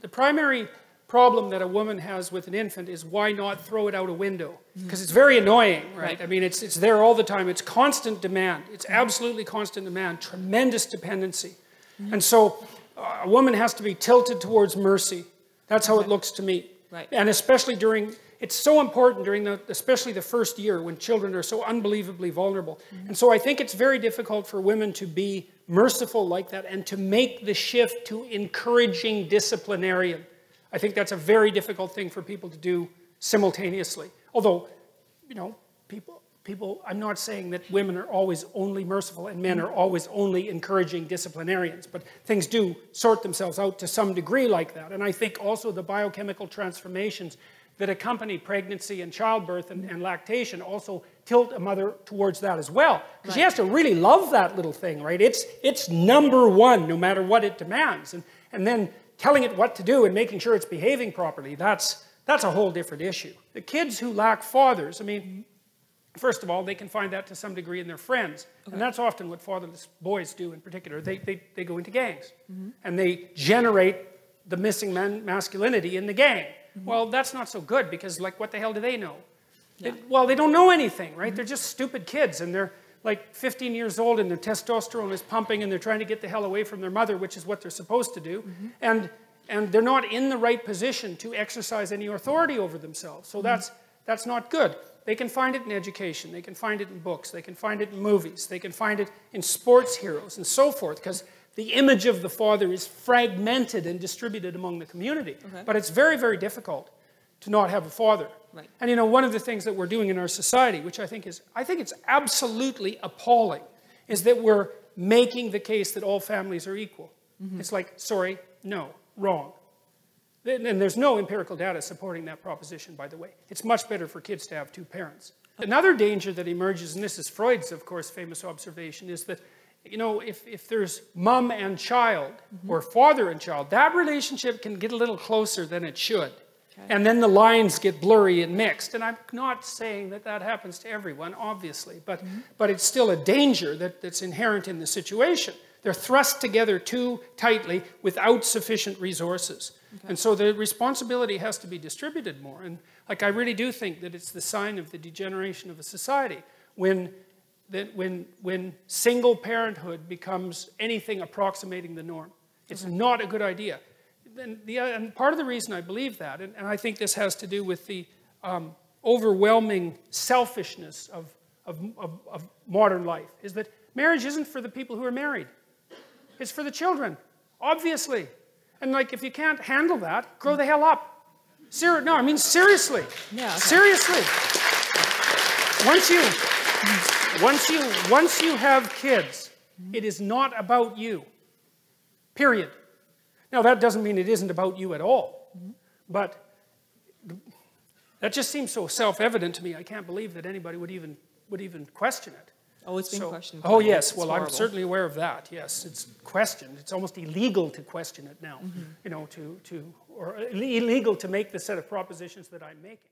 The primary problem that a woman has with an infant is why not throw it out a window? Because it's very annoying, right? I mean, it's there all the time. It's constant demand. It's absolutely constant demand, tremendous dependency. And so a woman has to be tilted towards mercy. That's how it looks to me. Right. And especially during, it's so important during especially the first year when children are so unbelievably vulnerable. And so I think it's very difficult for women to be merciful like that and to make the shift to encouraging disciplinarian. I think that's a very difficult thing for people to do simultaneously. Although, you know, I'm not saying that women are always only merciful and men are always only encouraging disciplinarians, but things do sort themselves out to some degree like that. And I think also the biochemical transformations that accompany pregnancy and childbirth and lactation also tilt a mother towards that as well. Because she has to really love that little thing, right? It's number one, no matter what it demands. And then telling it what to do and making sure it's behaving properly, that's a whole different issue. The kids who lack fathers, I mean, first of all, they can find that to some degree in their friends. Okay. And that's often what fatherless boys do in particular. They go into gangs. And they generate the missing masculinity in the gang. Well, that's not so good because, like, what the hell do they know? Yeah. Well, they don't know anything, right? They're just stupid kids and they're like 15 years old and their testosterone is pumping and they're trying to get the hell away from their mother, which is what they're supposed to do. And they're not in the right position to exercise any authority over themselves. So that's not good. They can find it in education. They can find it in books. They can find it in movies. They can find it in sports heroes and so forth, because the image of the father is fragmented and distributed among the community. Okay. But it's very, very difficult to not have a father. Right. And you know, one of the things that we're doing in our society, which I think it's absolutely appalling, is that we're making the case that all families are equal. It's like, sorry, no, wrong. And there's no empirical data supporting that proposition, by the way. It's much better for kids to have two parents. Another danger that emerges, and this is Freud's, of course, famous observation, is that, you know, if there's mom and child, or father and child, that relationship can get a little closer than it should. Okay. And then the lines get blurry and mixed. And I'm not saying that that happens to everyone, obviously, but it's still a danger that's inherent in the situation. They're thrust together too tightly without sufficient resources. Okay. And so the responsibility has to be distributed more. And like, I really do think that it's the sign of the degeneration of a society when single parenthood becomes anything approximating the norm. It's not a good idea. And part of the reason I believe that, and I think this has to do with the overwhelming selfishness of modern life, is that marriage isn't for the people who are married. It's for the children, obviously. And like, if you can't handle that, grow the hell up. No, I mean seriously. Yeah, okay. Seriously. Once you have kids, it is not about you. Period. Now, that doesn't mean it isn't about you at all. But that just seems so self-evident to me. I can't believe that anybody would even question it. Oh, it's been questioned. Oh, yes. Well, I'm certainly aware of that. Yes, it's questioned. It's almost illegal to question it now. You know, or illegal to make the set of propositions that I'm making.